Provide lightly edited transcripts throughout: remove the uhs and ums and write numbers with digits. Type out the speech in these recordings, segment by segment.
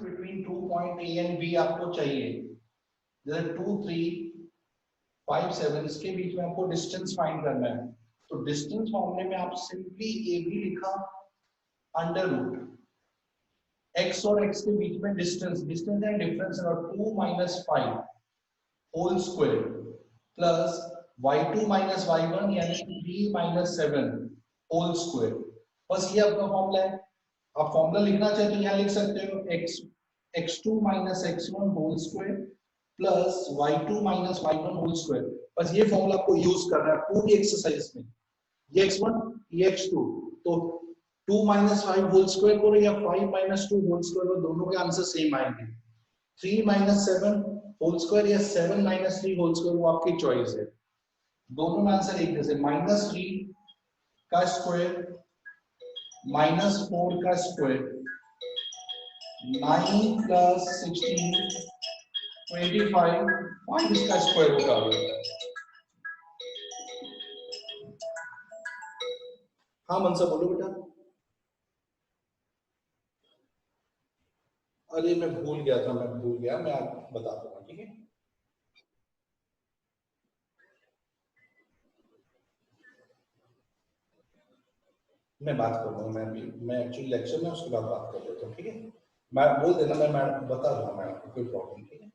Between 2 point A and B आपको चाहिए, जैसे 2 3 5 7 इसके बीच में आपको डिस्टेंस फाइंड करना है। तो डिस्टेंस फॉर्मूले में आप सिंपली ए बी लिखा अंडर रूट x और x के बीच में डिस्टेंस है डिफरेंस है 2 minus 5 whole square plus y2 minus y1 यानी 3 माइनस 7 होल स्क्वायर। बस ये आपका फॉर्मूला है। आप फॉर्मूला लिखना चाहे तो यहाँ लिख सकते हो x2 minus x1 whole square plus y2 minus y1 whole square. बस ये फॉर्मूला आपको यूज करना है पूरी एक्सरसाइज में। ये x1 ये x2, तो 2 माइनस 5 होल स्क्वायर करो या 5 माइनस 2 होल स्क्वायर करो, दोनों के आंसर सेम आएंगे। 3 माइनस 7 होल स्क्वायर या 7 माइनस 3 होल स्क्वायर, वो आपकी चॉइस है। दोनों में आंसर एक जैसे, माइनस 3 का स्क्वायर माइनस 4 का स्क्वायर 9 प्लस 16 25 5 इसका स्क्वायर होगा। हाँ मनसा बोलो बेटा। अरे मैं भूल गया, मैं आपको बता दूंगा, ठीक है। मैं बात कर रहा हूँ, मैं एक्चुअली लेक्चर में उसके बाद बात कर लेता हूँ, ठीक है। मैं बोल देना, मैं बता दूंगा, मैं आपको कोई प्रॉब्लम, ठीक है।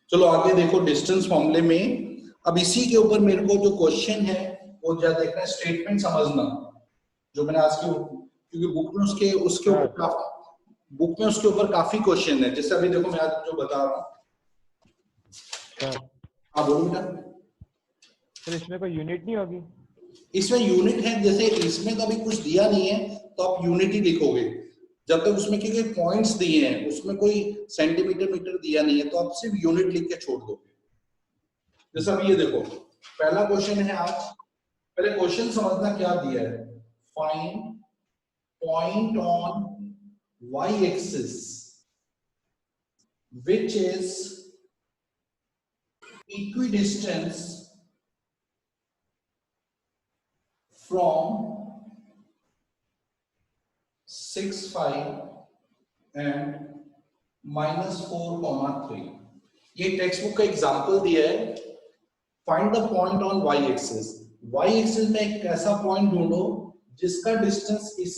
चलो आगे देखो डिस्टेंस फॉर्मूले में। अब इसी के ऊपर मेरे को जो क्वेश्चन है वो क्या देखना है, स्टेटमेंट समझना जो मैंने आज की, क्योंकि बुक में उसके ऊपर काफी क्वेश्चन है। जैसे अभी देखो मैं आज जो बता रहा हूँ। हाँ बोलो बेटा। सर इसमें कोई यूनिट नहीं होगी? इसमें यूनिट है, जैसे इसमें तो अभी कुछ दिया नहीं है तो आप यूनिट ही लिखोगे जब तक उसमें क्योंकि पॉइंट्स दिए हैं, उसमें कोई सेंटीमीटर मीटर दिया नहीं है, तो आप सिर्फ यूनिट लिख के छोड़ दोगे। जैसे अभी ये देखो पहला क्वेश्चन है आज, पहले क्वेश्चन समझना क्या दिया है। Find point on y axis which is equidistant from 6 5 and -4, 3। ये टेक्स्ट बुक का एग्जांपल दिया है। Find the point on y axis. y axis में एक ऐसा पॉइंट ढूंढो जिसका डिस्टेंस इस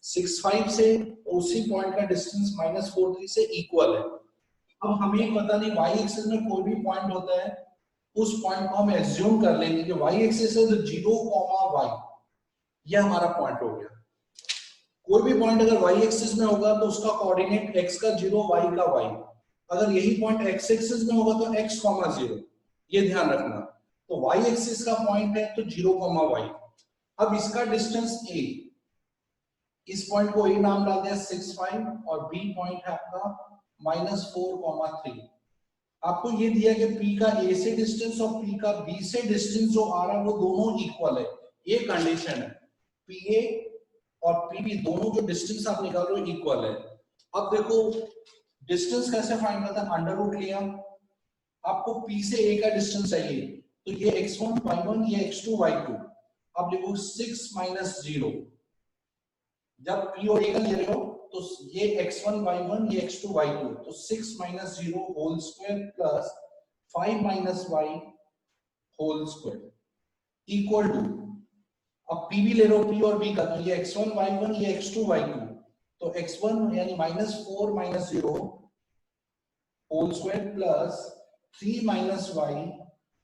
6 5 से उसी पॉइंट का डिस्टेंस -4 3 से इक्वल है। अब हमें पता नहीं y एक्सिस में कोई भी पॉइंट होता है, उस पॉइंट को हम एज्यूम कर लेंगे कि y एक्सिस है तो 0, y ये हमारा पॉइंट हो गया। कोई भी पॉइंट अगर y एक्सिस में होगा तो उसका कोऑर्डिनेट x का 0, y का y। अगर यही पॉइंट x एक्सिस में होगा तो x, 0, ये ध्यान रखना। तो y एक्सिस का पॉइंट है तो 0, y। अब इसका डिस्टेंस a, इस पॉइंट को a नाम डाल दिया 6 5 और b पॉइंट है आपका -4, 3। आपको ये दिया कि p का a से डिस्टेंस और p का b से डिस्टेंस जो आ रहा है वो दोनों इक्वल है, ये कंडीशन है। pa और pb दोनों जो डिस्टेंस आप निकाल रहे हो इक्वल है। अब देखो डिस्टेंस कैसे फाइंड करता है, अंडर रूट लिया। आपको p से a का डिस्टेंस चाहिए तो ये x1 y1 ये x2 y2। अब लिखो 6 -0। जब p और a का ले रहे हो तो ये x1 y1 ये x2 y2, तो 6 -0 whole square plus 5 y whole square equal to, अब p भी ले रहे हो p और b का, तो ये x1 y1 ये x2 y2, तो x1 यानी -4 -0 whole square plus 3 y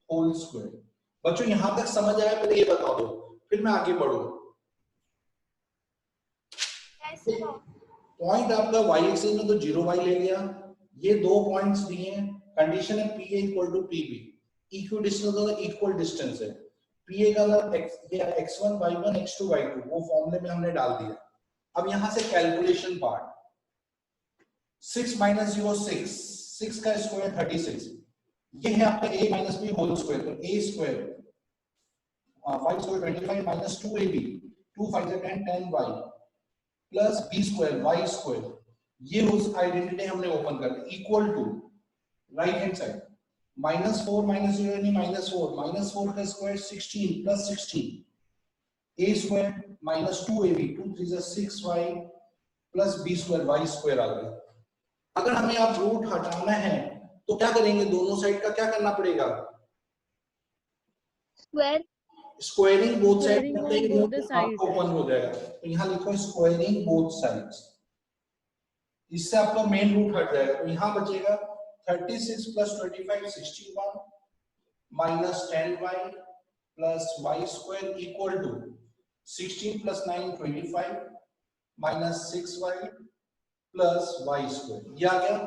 whole square. बच्चों यहां तक समझ आया? पहले ये बता दो फिर मैं आगे बढ़ूं। पॉइंट आपका y एक्सिस में तो 0 y ले लिया, ये दो पॉइंट्स दिए हैं, कंडीशन है pa equal to pb, equidistance का इक्वल डिस्टेंस है। pa का x1 y1 x2 y2 वो फॉर्मूले में हमने डाल दिया। अब यहां से कैलकुलेशन पार्ट, 6 -0 6 का स्क्वायर 36, ये है आपका a minus b whole square, तो a square 5 square 25 -2ab 2 5 10 y plus b square y square, ये उस आइडेंटिटी हमने ओपन कर दी, equal to right hand side -4 -0 यानी -4, -4 का square 16 plus 16 a square -2ab 2 3 जा 6y plus b square y square आ गया। अगर हमें अब रूट हटाना है तो क्या करेंगे, दोनों साइड का क्या करना पड़ेगा, square squaring both side Squaring करते of ही both the रूट sides. आपका ओपन हो जाएगा। तो यहाँ लिखो स्क्वायरिंग बोथ साइड्स, इससे आपका मेन रूट हट जाएगा। तो यहाँ बचेगा 36 plus 25 61 minus 10y plus y square equal to 16 plus 9 25 minus 6y plus y square, ये आ गया।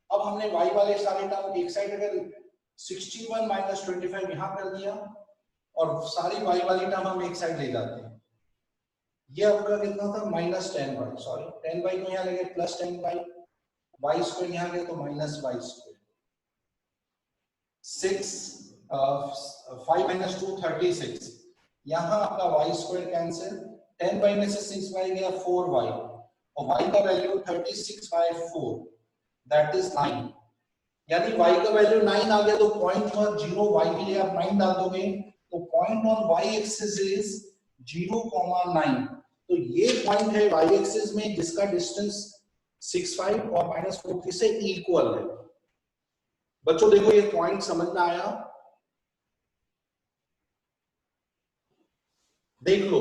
अब हमने y वाले सारे टर्म एक साइड अगर 61 माइनस 25 यहाँ कर दिया और सारी y वाली टर्म हम एक साइड ले जाते हैं। ये आपका कितना था, -10y, सॉरी 10y को यहाँ लगे प्लस 10y, y स्क्वायर यहाँ गए तो माइनस y स्क्वायर, 5 माइनस 2 36, यहाँ आपका y स्क्वायर कैंसिल, 10y में से 6y गया 4y और y का वैल्यू 36/4 दैट इज 9, यानी y का वैल्यू 9 आ गया। तो पॉइंट पर 0 y के लिए आप 9 डाल दोगे तो point on y axis is 0,9। तो ये पॉइंट है y एक्सिस में जिसका डिस्टेंस 65 और -40 से इक्वल है। बच्चों देखो ये पॉइंट समझ में आया, देख लो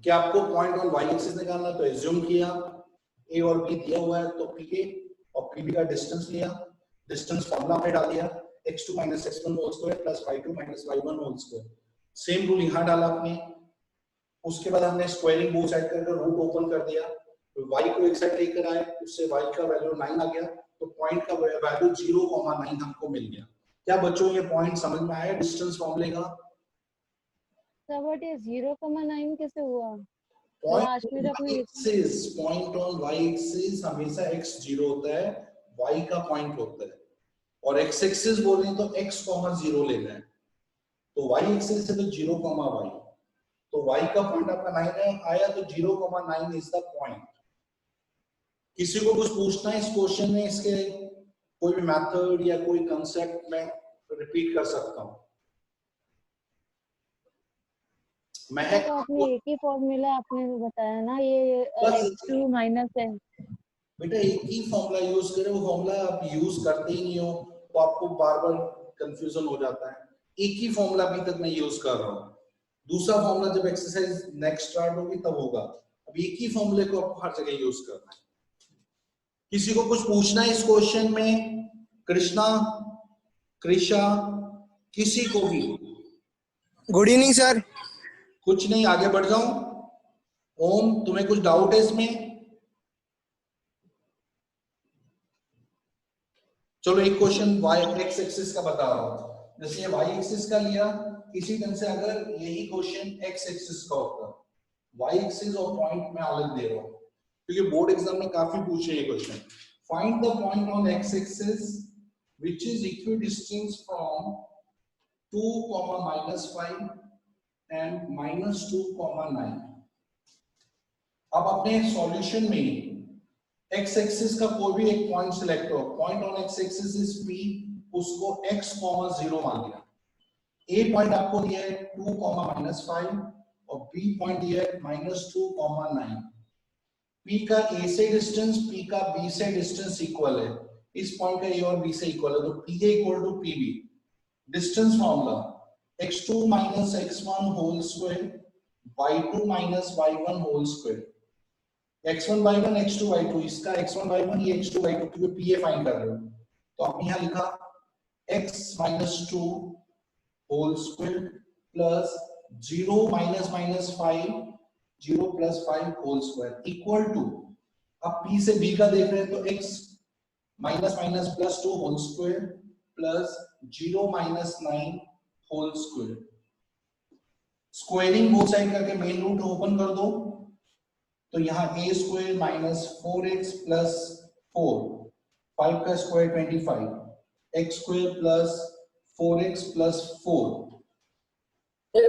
कि आपको पॉइंट ऑन y एक्सिस निकालना, तो एज्यूम किया a और b दिया हुआ है तो pa और pb का डिस्टेंस लिया, डिस्टेंस फॉर्मूला में डाल दिया x2 - x1 whole square plus y2 - y1 whole square, same rule यहां डाला आपने। उसके बाद हमने स्क्वायरिंग बोथ साइड करके रूट ओपन कर दिया, तो y को एक साइड लेकर आए, उससे y का वैल्यू 9 आ गया, तो पॉइंट का वैल्यू 0,9 हमको मिल गया। क्या बच्चों ये पॉइंट समझ में आया डिस्टेंस फॉर्मूले का? सर बट ये 0,9 कैसे हुआ? पॉइंट लास्ट में जो आपने axis, point on y axis हमेशा x 0 होता है, y का पॉइंट होता है, और x एक्सिस बोल रहे हैं तो x, 0 लेना है, तो y एक्सिस से तो 0,y, तो y का पॉइंट आपका 9 आया, तो 0,9 इज द पॉइंट। किसी को कुछ पूछना है इस क्वेश्चन में, इसके कोई भी मेथड या कोई कांसेप्ट में रिपीट कर सकता हूं मैं। तो आपने एक ही फॉर्मूला आपने बताया ना, ये x2 माइनस है। बेटा एक ही फॉर्मूला यूज करें, वो फॉर्मूला आप यूज करते ही नहीं हो तो आपको बार बार कंफ्यूजन हो जाता है। एक ही फॉर्मूला अभी तक मैं यूज कर रहा हूँ, दूसरा फॉर्मूला जब एक्सरसाइज नेक्स्ट स्टार्ट होगी तब होगा। अब एक ही फॉर्मूले को आपको हर जगह यूज करना है। किसी को कुछ पूछना है इस क्वेश्चन में? कृष्णा, कृषा, किसी को भी? Good evening sir. कुछ नहीं, आगे बढ़ जाऊं? ओम, तुम्हें कुछ डाउट है इसमें? चलो एक क्वेश्चन y x एक्सिस का बता रहा हूं। जैसे ये y एक्सिस का लिया, इसी ढंग से अगर यही क्वेश्चन x एक्सिस का होता, y एक्सिस और पॉइंट में अलग दे रहा हूं क्योंकि बोर्ड एग्जाम में काफी पूछे ये question. Find the point on x axis which is equidistance from 2, -5 and -2, -9। अब अपने सॉल्यूशन में x एक्सिस का कोई भी एक पॉइंट सिलेक्ट करो, point on x axis is p, उसको x, 0 मान लिया। a पॉइंट आपको दिया है 2, -5 और b पॉइंट दिया है -2, 9। p का a से डिस्टेंस, p का b से डिस्टेंस इक्वल है, इस पॉइंट का a और b से इक्वल है, तो pa equal to pb। Distance formula x2 - x1 whole square y2 - y1 whole square, x1 y1 x2 y2, इसका x1 y1 ये x2 y2 क्योंकि pa फाइंड कर रहे हो, तो आपने यहाँ लिखा x - 2 whole square plus 0 - 5 0 + 5 whole square equal to, अब p से b का देख रहे हैं तो x -+2 whole square plus 0 - 9 whole square. Squaring both side करके मेन रूट ओपन कर दो, तो यहाँ a स्क्वायर -4x प्लस 4, 5 का square 25, x square plus 4x plus 4।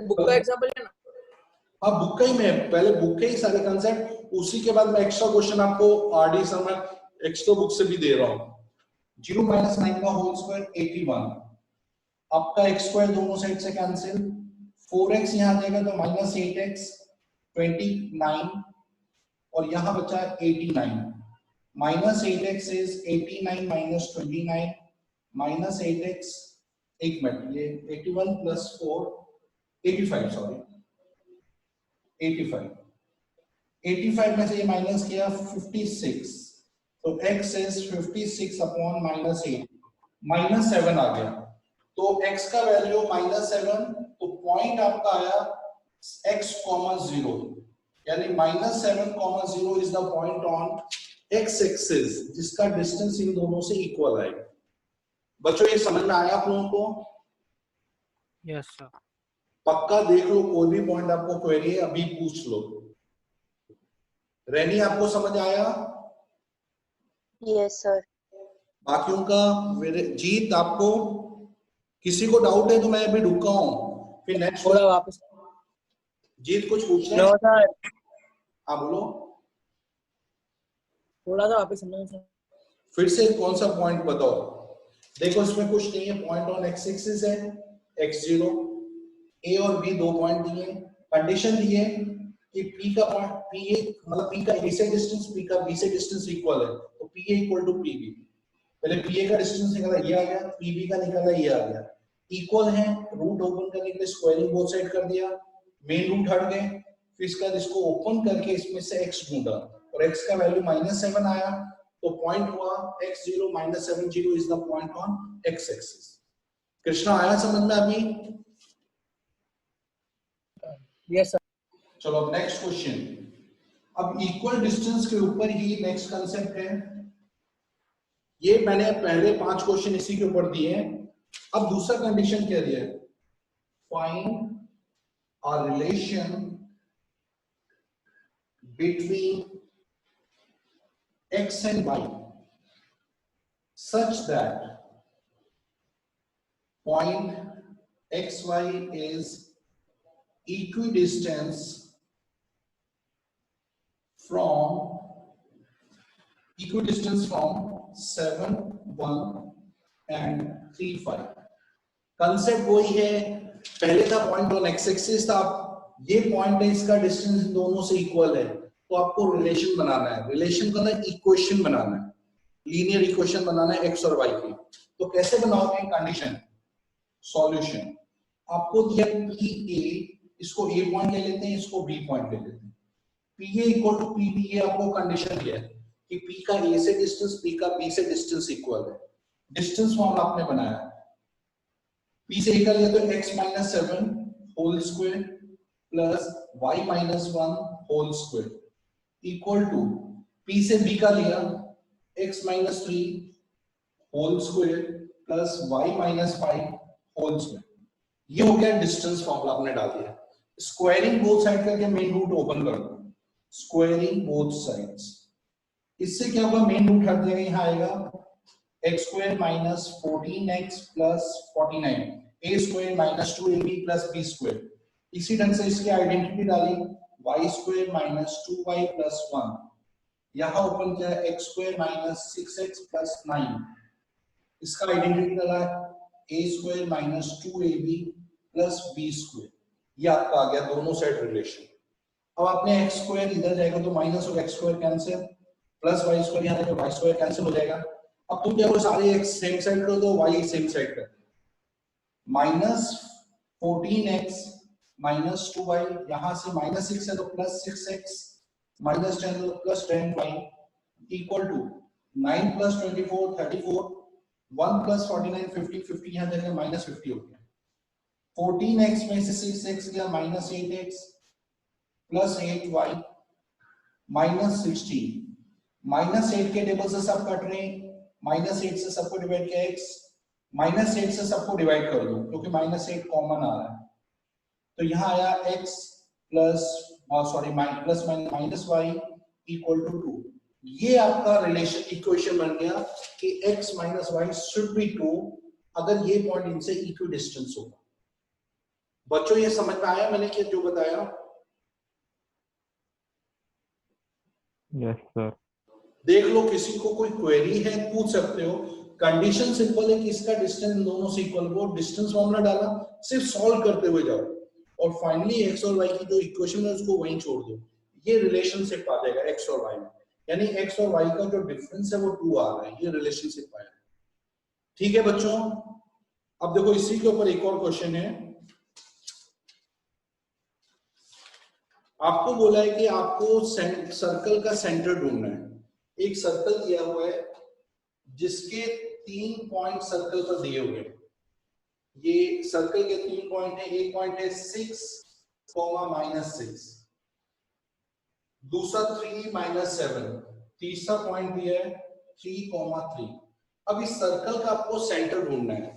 Book का एग्जांपल है ना? हाँ बुक का ही, मैं पहले बुक के ही सारे कंसेप्ट, उसी के बाद मैं एक्स्ट्रा क्वेश्चन आपको आरडी सर में एक्स्ट्रा बुक से भी दे रहा हूँ। 0 माइनस 9 का होल स्क्वायर 81, आपका x स्क्वायर दोनों साइड से कैंसिल, 4x यहाँ आ जाएगा तो माइनस 8x 29 और यहाँ बचा 89, minus 8x is 89 minus 29 minus 8x, एक मिनट, ये 81 प्लस 4 85, सॉरी 85, 85 में से ये माइनस किया 56, तो x is 56 upon minus 8, minus 7 आ गया, तो x का वैल्यू माइनस 7, तो पॉइंट आपका आया x, 0, यानी minus 7, 0 is the point on x axis जिसका डिस्टेंस इन दोनों से इक्वल आएगा। बच्चों ये समझ में आया आप लोगों को? Yes sir. पक्का देख लो, कोई भी पॉइंट आपको क्वेरी है अभी पूछ लो। रैनी आपको समझ आया? Yes sir. बाकियों का जीत, आपको किसी को डाउट है तो मैं अभी रुका हूं, फिर नेक्स्ट थोड़ा वापस। जीत कुछ पूछ रहे नो हैं? सर, हाँ बोलो, थोड़ा सा वापस समझो सर। फिर से कौन सा पॉइंट बताओ? देखो इसमें कुछ नहीं है, पॉइंट ऑन एक्स एक्सिस है, x0, a और b दो पॉइंट दिए, कंडीशन दी है कि p का पॉइंट p मतलब p का a से डिस्टेंस p का b से डिस्टेंस इक्वल है, तो pa इक्वल टू pb, पहले pa का डिस्टेंस निकला ये आ गया, pb का निकला ये आ गया, इक्वल है, रूट ओपन करने के लिए स्क्वायरिंग बोथ साइड कर दिया, मेन रूट हट गए, फिर इसका इसको ओपन करके इसमें से x ढूंढा और x का वैल्यू -7 आया, तो पॉइंट हुआ x0 -70 is the point on x axis. Krishna आया समझ में अभी? Yes sir. चलो अब नेक्स्ट क्वेश्चन, अब इक्वल डिस्टेंस के ऊपर ही नेक्स्ट कंसेप्ट है, ये मैंने पहले 5 क्वेश्चन इसी के ऊपर दिए हैं। अब दूसरा कंडीशन क्या दिया है, find a relation between x and y such that point xy is equidistant from 7, 1 and 3, 5। Concept वही है, पहले था पॉइंट ऑन एक्स एक्सिस था, ये पॉइंट है, इसका डिस्टेंस दोनों से इक्वल है, तो आपको रिलेशन बनाना है, रिलेशन का ना इक्वेशन बनाना है, लीनियर इक्वेशन बनाना है x और y की। तो कैसे बनाओगे? कंडीशन, सॉल्यूशन, आपको दिया PA, इसको A पॉइंट ले लेते हैं, इसको B पॉइंट ले लेते हैं, PA इक्वल टू PB, ये आपको कंडीशन दिया है कि P का A से डिस्टेंस, P का B से डिस्टेंस इक्वल है, डिस्टेंस फॉर्मूला आपने बनाया, P से A का लिया तो x -7 whole square plus y -1 whole square equal to P से B का लिया x -3 whole square plus y -5 whole square. ये हो गया डिस्टेंस फॉर्मूला आपने डाल दिया। स्क्वायरिंग बोथ साइड करके मेन रूट ओपन कर दो, स्क्वायरिंग बोथ साइड्स, इससे क्या होगा, मेन रूट हट जाएगा, यहाँ आएगा x square -14x plus 49, a square -2ab plus b square. इसी ढंग से इसकी आइडेंटिटी डाली, y स्क्वायर -2y प्लस 1, यहाँ ओपन किया x स्क्वायर -6x प्लस 9, इसका आइडेंटिटी डाला a square -2ab plus b square. ये आपका आ गया दोनों साइड रिलेशन। अब आपने x स्क्वायर इधर जाएगा तो माइनस और x square cancel, plus y square यहाँ जाएगा y स्क्वायर कैंसिल हो जाएगा। अब तुम क्या करो, सारे x सेम साइड कर दो, y सेम साइड कर, -14x -2y, यहाँ से -6 है तो +6x, -10 तो +10y इक्वल टू 9 + 24 34, 1 + 49 50, 50 यहाँ जाएगा -50 हो गया, 14x में से 6x गया -8x प्लस 8y -16, -8 के टेबल से सब कट रहे हैं, -8 से सबको डिवाइड किया x, -8 से सबको डिवाइड कर दो क्योंकि -8 कॉमन आ रहा है, तो यहाँ आया x plus -y equal to 2। ये आपका रिलेशन इक्वेशन बन गया कि x - y शुड बी 2 अगर ये पॉइंट इनसे इक्विडिस्टेंस होगा। बच्चों ये समझ में आया मैंने क्या जो बताया? Yes sir. देख लो, किसी को कोई क्वेरी है पूछ सकते हो, कंडीशन सिंपल है कि इसका डिस्टेंस दोनों से इक्वल, वो डिस्टेंस फॉर्मूला डाला, सिर्फ सॉल्व करते हुए जाओ और फाइनली x और y की जो इक्वेशन है उसको वहीं छोड़ दो, ये रिलेशनशिप आ जाएगा x और y में, यानी x और y का जो डिफरेंस है वो 2 आ रहा है, ये रिलेशनशिप आया। ठीक है बच्चों, अब देखो इसी के ऊपर एक और क्वेश्चन है। आपको बोला है कि आपको सर्कल का सेंटर ढूंढना है। एक सर्कल दिया हुआ है जिसके 3 पॉइंट सर्कल पर दिए हुए हैं। ये सर्कल के 3 पॉइंट है, एक पॉइंट है 6, -6, दूसरा 3, -7, तीसरा पॉइंट दिया है 3, 3। अब इस सर्कल का आपको सेंटर ढूंढना है,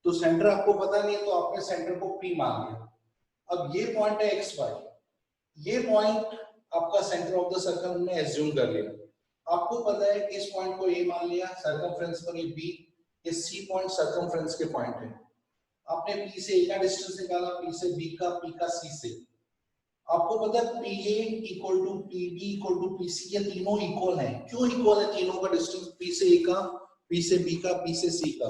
तो सेंटर आपको पता नहीं है तो आपने सेंटर को P मान लिया। अब ये पॉइंट है XY, ये पॉइंट आपका सेंटर ऑफ द सर्कल हमने एज्यूम कर लिया। आपको पता है कि इस पॉइंट को A मान लिया, सर्कमफ्रेंस पर ये B, ये C पॉइंट सर्कमफ्रेंस के पॉइंट है। आपने P से A का डिस्टेंस निकाला, P से B का, P का C से। आपको पता है PA equal to PB equal to PC, ये तीनों इक्वल हैं। क्यों इक्वल है तीनों का डिस्टेंस? P से A का, P से B का, P से C का,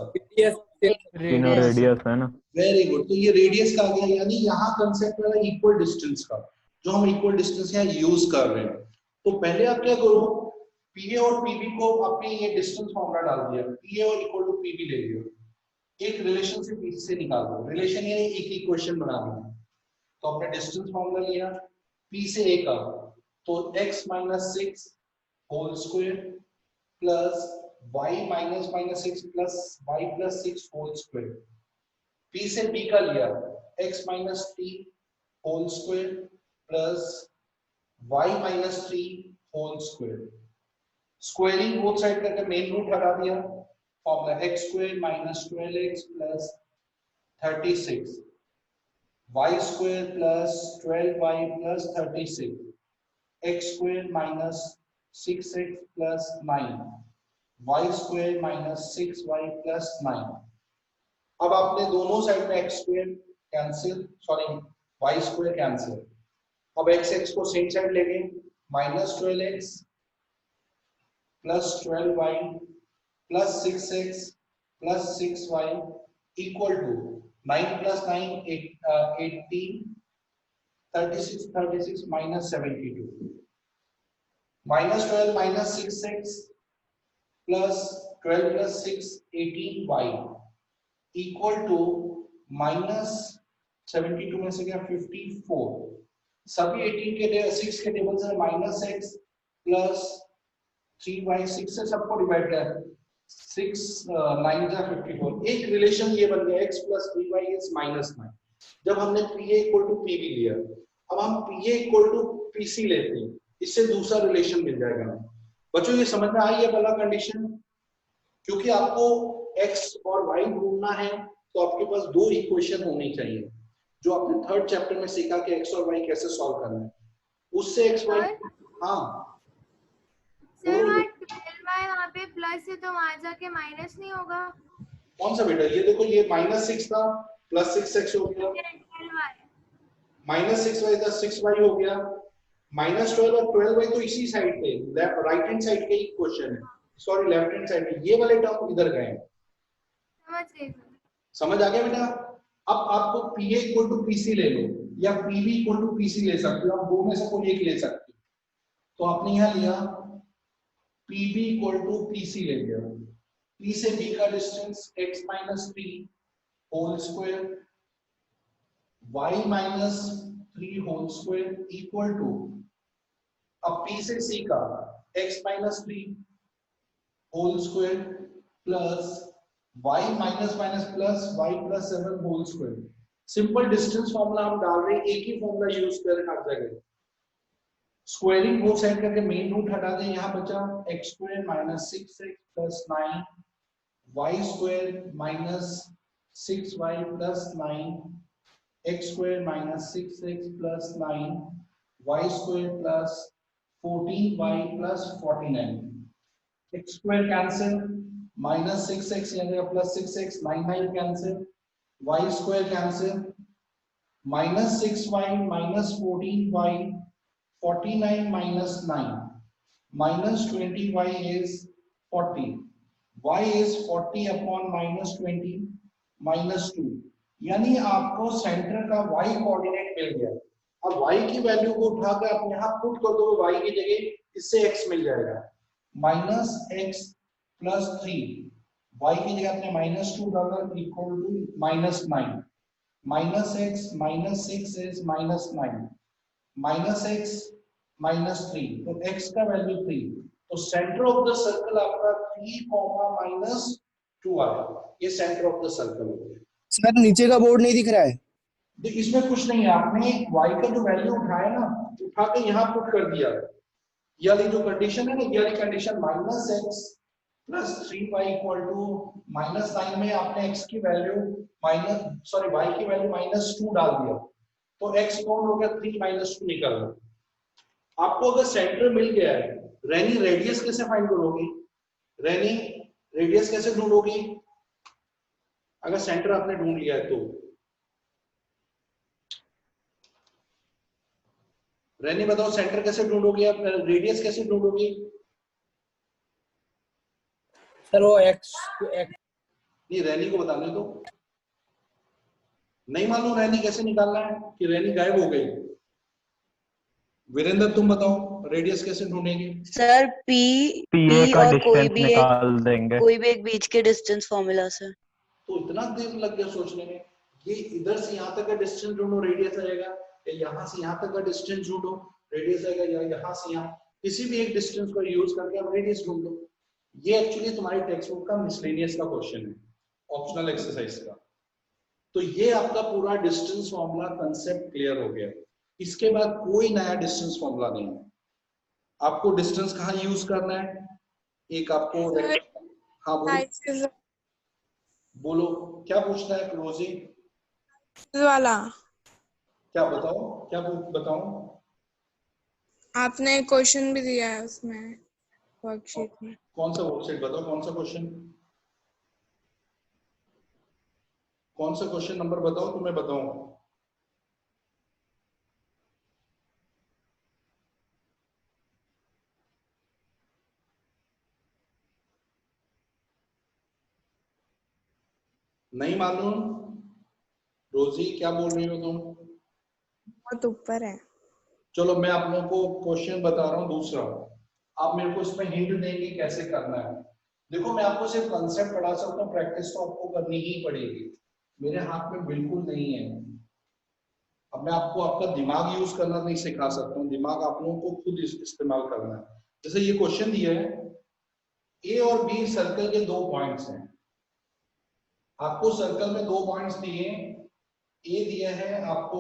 तीनों रेडियस है ना। Very good. तो ये रेडियस का आ गया, यानी यहाँ कंसेप्ट है इक्वल डिस्टेंस का, जो हम इक्वल डिस्टेंस यहाँ यूज कर रहे हैं। तो पहले आप क्या करो, PA और PB को आपने ये डिस्टेंस फॉर्मूला डाल दिया, PA और इक्वल टू PB ले लिया, एक रिलेशनशिप इससे निकाल दो, रिलेशन यानी एक इक्वेशन बना दी। तो आपने डिस्टेंस फॉर्मूला लिया P से A का, तो x - 6 whole square plus y - 6 plus y + 6 whole square. P से B का लिया x - 3 whole square plus y - 3 whole square. Squaring both side करके मेन रूट हटा दिया, formula x² - 12x plus 36 y² plus 12y plus 36 x² - 6x plus 9 y² - 6y plus 9। अब आपने दोनों side में x² cancel, sorry y² cancel. अब x को same side लेंगे, -12x plus 12y plus 6x plus 6y equal to 9 + 9 18 36 36 -72 -12 - 6x plus 12 + 6 18y equal to -72 में से क्या 54। सभी 18 के 6 के टेबल से -x प्लस 3y 6 से सबको डिवाइड कर 6 9 जा 54। एक रिलेशन ये बन गया x + 3y is -9। जब हमने PA = PB लिया, अब हम PA = PC लेते हैं, इससे दूसरा रिलेशन मिल जाएगा। बच्चों ये समझ में आई है पहला कंडीशन? क्योंकि आपको x और y ढूंढना है तो आपके पास 2 इक्वेशन होनी चाहिए, जो आपने 3rd चैप्टर में सीखा कि x और y कैसे सॉल्व करना है। उससे x y, हाँ सर वहाँ 12y वहाँ पे प्लस है तो वहाँ जाके माइनस नहीं होगा? कौन सा बेटा? ये देखो, ये -6 था प्लस 6x हो गया, -6y था 6y हो गया, -12 और 12y तो इसी साइड पे, राइट हैंड साइड के ही क्वेश्चन है, सॉरी लेफ्ट हैंड साइड में, ये वाले टर्म इधर गए। समझ आ गया बेटा? अब आपको PA = PC ले लो या PB = PC ले सकते हो, आप दो में से कोई एक ले सकते हो। तो आपने यहाँ लिया PB = PC ले लिया, P से B का distance x - 3 whole square y - 3 whole square equal to, अब P से C का x - 3 whole square plus y plus y + 7 whole square. Simple distance formula हम डाल रहे हैं, एक ही फॉर्मूला यूज कर रहे हैं हर जगह। स्क्वायरिंग बोथ साइड करके मेन रूट हटा दें, यहाँ बचा x² - 6x plus 9 y² - 6y plus 9 x² - 6x plus 9 y² plus 14y plus 49। x² cancel, -6x यहाँ plus 6x, 9 cancel, y² cancel, -6y -14y 49 - 9 -20y is 40, y is 40 upon -20 -2, यानी आपको centre का y coordinate मिल गया। अब y की value को उठाकर आप यहाँ पुट कर दो, y की जगह इससे x मिल जाएगा -x + 3, y की जगह आपने -2 डाला equal to -9, -x -6 is -9, -x -3, तो x का वैल्यू 3, तो सेंटर ऑफ द सर्कल आपका 3, -2 आया। ये सेंटर ऑफ द सर्कल हो गया। सर नीचे का बोर्ड नहीं दिख रहा है। इसमें कुछ नहीं है, आपने y का जो वैल्यू उठाया ना, उठा के यहाँ पुट कर दिया। ये वाली जो कंडीशन है ना, ये वाली कंडीशन -x + 3y = -9 में आपने x की वैल्यू y की वैल्यू -2 डाल दिया, तो x कौन हो गया, 3 -2 निकल रहा। आपको अगर सेंटर मिल गया है, रैनी रेडियस कैसे फाइंड करोगी? रैनी रेडियस कैसे ढूंढोगी अगर सेंटर आपने ढूंढ लिया है तो? रैनी बताओ, सेंटर कैसे ढूंढोगे आप, रेडियस कैसे ढूंढोगे? सर वो x नहीं, रैनी को बताने दो। नहीं मालूम रैनी कैसे निकालना है कि रैनी गायब हो गई? वीरेंद्र तुम बताओ, रेडियस कैसे ढूंढेंगे? सर पी PA का और कोई डिस्टेंस भी निकाल देंगे। एक बीच के डिस्टेंस फॉर्मूला से। तो इतना देर लग गया सोचने में, ये इधर से यहाँ तक का डिस्टेंस ढूंढो रेडियस आएगा, या यहाँ से यहाँ तक का डिस्टेंस ढूंढो रेडियस आएगा, या यहाँ से यहाँ किसी भी एक डिस्टेंस को यूज करके आप रेडियस ढूंढ लो। ये एक्चुअली तुम्हारी टेक्स्ट बुक का मिसलेनियस का क्वेश्चन है, ऑप्शनल एक्सरसाइज का। तो ये आपका पूरा डिस्टेंस फॉर्मूला कंसेप्ट क्लियर हो गया। इसके बाद कोई नया डिस्टेंस फॉर्मूला नहीं है। आपको डिस्टेंस कहाँ यूज करना है? एक आपको हाँ बोलो, बोलो क्या पूछना है क्लोजी वाला? क्या बताओ, क्या बताओ? आपने क्वेश्चन भी दिया है उसमें वर्कशीट में। कौन सा वर्कशीट बताओ, कौन सा क्वेश्चन, कौन सा क्वेश्चन नंबर बताओ तो मैं बताऊं। नहीं मालूम? रोजी क्या बोल रही हो तुम? बहुत ऊपर है। चलो मैं आप लोगों को क्वेश्चन बता रहा हूँ दूसरा, आप मेरे को इसमें हिंट देंगे कैसे करना है। देखो मैं आपको सिर्फ कंसेप्ट पढ़ा सकता हूँ, प्रैक्टिस तो आपको करनी ही पड़ेगी, मेरे हाथ में बिल्कुल नहीं है। अब मैं आपको आपका दिमाग यूज करना नहीं सिखा सकता हूँ, दिमाग आप लोगों को खुद इस्तेमाल करना है। जैसे ये क्वेश्चन दिया है, ए और बी सर्कल के 2 पॉइंट्स हैं। आपको सर्कल में 2 पॉइंट्स दिए, ए दिया है आपको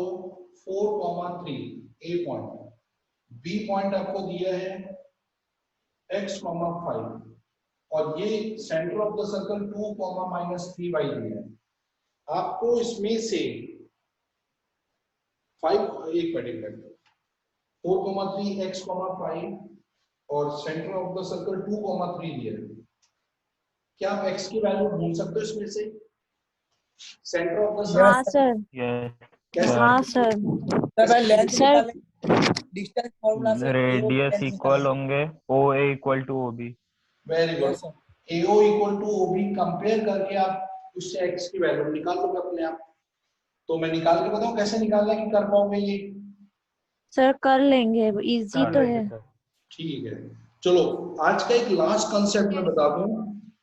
4,3 ए पॉइंट, बी पॉइंट आपको दिया है x,5, और ये centre of the circle 2,-3y दिया है। आपको इसमें से 4,3 x,5 और सेंटर ऑफ द सर्कल 2,3 दिया है। क्या आप x की वैल्यू ढूंढ सकते हो इसमें से? Centre of the circle. हाँ सर, कैसे? हाँ सर। सर डिस्टेंस फॉर्मूला से रेडियस इक्वल होंगे OA = OB। Very good. AO = OB compare करके आप उससे x की वैल्यू निकाल लोगे अपने आप। तो मैं निकाल के बताऊं कैसे निकालना है कि कर पाओगे ये? सर कर लेंगे, इजी तो है। ठीक है, चलो आज का एक लास्ट कंसेप्ट मैं बता दूं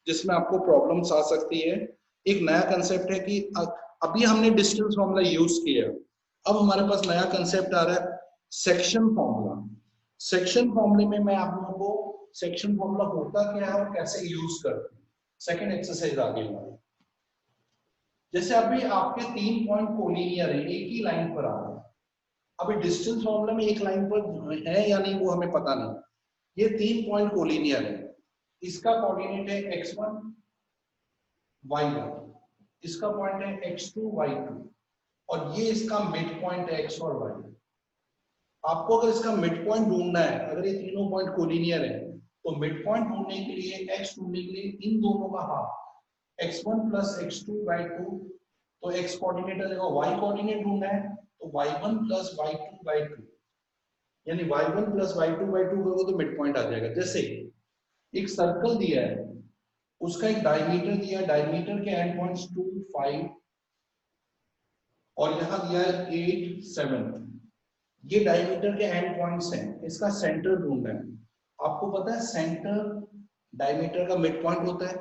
जिसमें आपको प्रॉब्लम्स आ सकती है। एक नया कंसेप्ट है कि अभी हमने डिस्टेंस फॉर्मूला यूज किया, अब हमारे पास नया कंसेप्ट आ रहा है सेक्शन फॉर्मूला। सेक्शन फॉर्मूले में मैं आप लोगों को सेक्शन फॉर्मूला होता क्या है और कैसे यूज करते हैं, सेकंड एक्सरसाइज आगे हमारी। जैसे अभी आपके 3 पॉइंट कोलिनियर है, एक ही लाइन पर आ रहे हैं। अभी डिस्टेंस फॉर्मूला में एक लाइन पर है या नहीं वो हमें पता नहीं। ये 3 पॉइंट कोलिनियर है, इसका कोऑर्डिनेट है x1 y1, इसका पॉइंट है x2 y2, और ये इसका मिड पॉइंट है x और y। आपको अगर इसका मिड पॉइंट ढूंढना है, अगर ये तीनों पॉइंट कोलिनियर है तो मिड पॉइंट ढूंढने के लिए, x ढूंढने के लिए इन दोनों का हाफ x1 + x2 y2, तो x कोऑर्डिनेट आ जाएगा, y कोऑर्डिनेट ढूंढना है तो y1 + y2 y2, यानी y1 + y2 y2 करोगे तो मिड पॉइंट आ जाएगा। जैसे एक सर्कल दिया है, उसका एक डायमीटर दिया, डायमीटर के एंड पॉइंट्स 2, 5 और यहाँ दिया है 8, 7। ये डायमीटर के एंड पॉइंट्स हैं, इसका सेंटर ढूंढना है। आपको पता है सेंटर डायमीटर का मिड पॉइंट होता है,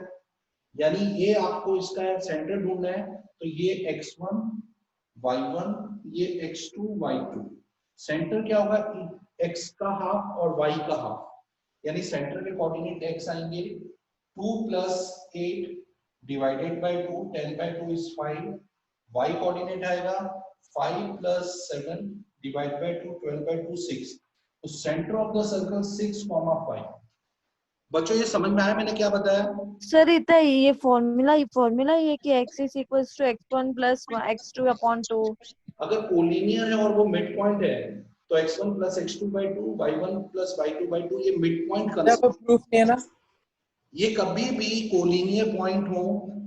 यानी ये आपको इसका सेंटर ढूंढना है। तो ये x1 y1, ये x2 y2। सेंटर क्या होगा, x का हाफ और y का हाफ, यानी सेंटर के कोऑर्डिनेट x आएंगे 2 + 8 divided by 2, 10/2 is 5। y coordinate आएगा 5 + 7 डिवाइड बाय 2, 12/2 6। तो सेंटर ऑफ द सर्कल 6, 5। बच्चों ये समझ में आया मैंने क्या बताया? सर इतना ये फॉर्मूला ये कि x is equals to x1 plus x2 / 2। अगर कोलिनियर है और वो मिड पॉइंट है तो x1 + x2/2, y1 + y2/2 ये मिड पॉइंट कोई प्रूफ नहीं है ना? ये कभी भी कोलिनियर पॉइंट हो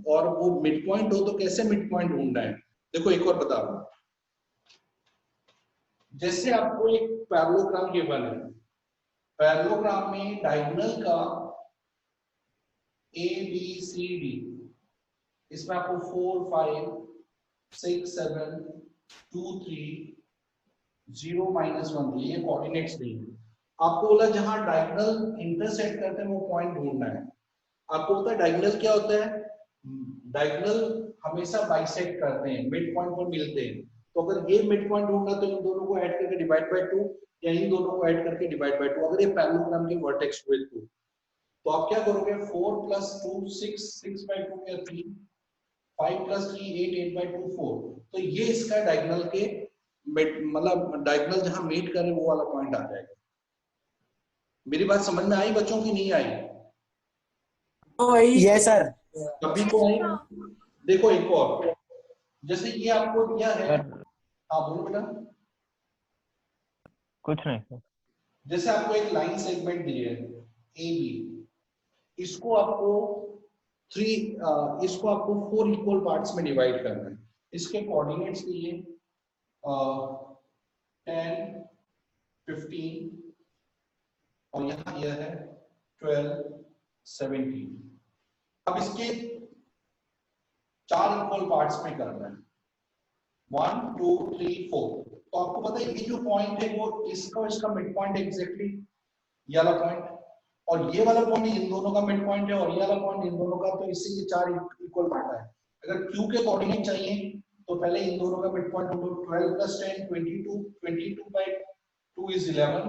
और वो मिड पॉइंट हो तो कैसे मिड पॉइंट ढूंढना है? देखो एक और बता रहा हूं। जैसे आपको एक पैरेललोग्राम गिवन है, पैरेललोग्राम में डायगोनल का ए बी सी डी, इसमें आपको 4, 5, 6, 7, 2, 3, 0, -1 दिए, ये कोऑर्डिनेट्स दिए। आपको बोला जहां डायगोनल इंटरसेक्ट करते हैं वो पॉइंट ढूंढना है। आपको पता है डायगोनल क्या होता है? डायगोनल हमेशा बाइसेक्ट करते हैं, मिड पॉइंट पर मिलते हैं। तो अगर ये मिड पॉइंट ढूंढना तो इन दोनों को ऐड करके डिवाइड बाय 2, या इन दोनों को ऐड करके डिवाइड बाय 2। अगर ये पैरेललोग्राम के वर्टेक्स हुए तो आप क्या करोगे? 4 + 2 6, 6/2 या 3, 5 + 3 8, 8/2 4। तो ये इसका डायगोनल के मतलब डायगोनल जहां मीट करे वो वाला पॉइंट आ जाएगा। मेरी बात समझ में आई बच्चों की नहीं आई? Yes sir. कभी को आई? देखो एक और, जैसे ये आपको दिया है। हाँ बोलो बेटा। कुछ नहीं सर। जैसे आपको एक लाइन सेगमेंट दी है ए बी, इसको आपको 4 इक्वल पार्ट्स में डिवाइड करना है। इसके कोऑर्डिनेट्स दिए 10, 15 और यहाँ यह है 12, 17। अब इसके 4 इक्वल पार्ट्स में करना है, 1, 2, 3, 4। तो आपको पता है ये जो पॉइंट है वो इसका मिड पॉइंट एग्जैक्टली ये वाला पॉइंट, और ये वाला पॉइंट इन दोनों का मिड पॉइंट है, और ये वाला पॉइंट इन दोनों का। तो इससे ये 4 इक्वल पार्ट है। अगर Q के कोऑर्डिनेट चाहिए तो पहले इन दोनों का मिड पॉइंट ढूंढो। 12 + 10 22, 22/2 is 11,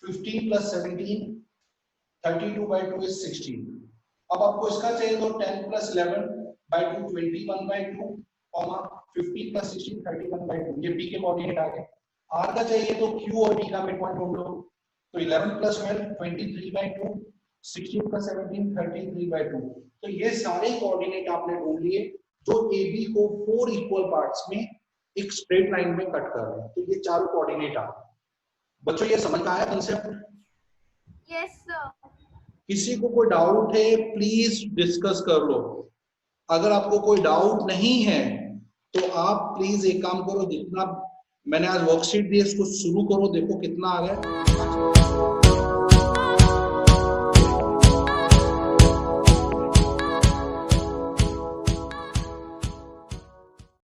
15 + 17 32/2 is 16। अब आपको इसका चाहिए तो 10 + 11/2 21/2, 15 + 16 31/2। ये P के कोऑर्डिनेट आ गए। R का चाहिए तो Q और D का मिड पॉइंट ढूंढ लो। तो 11 + 12 23/2, 16 + 17 33/2। तो ये सारे कोऑर्डिनेट आपने ढूंढ लिए जो AB को 4 इक्वल पार्ट्स में एक स्ट्रेट लाइन में कट कर रहे हैं। तो ये चारों कोऑर्डिनेट आ गए। बच्चों ये समझ में आया कंसेप्ट? Yes sir. किसी को कोई डाउट है प्लीज डिस्कस कर लो। अगर आपको कोई डाउट नहीं है तो आप प्लीज एक काम करो, जितना मैंने आज वर्कशीट दी इसको शुरू करो, देखो कितना आ गया।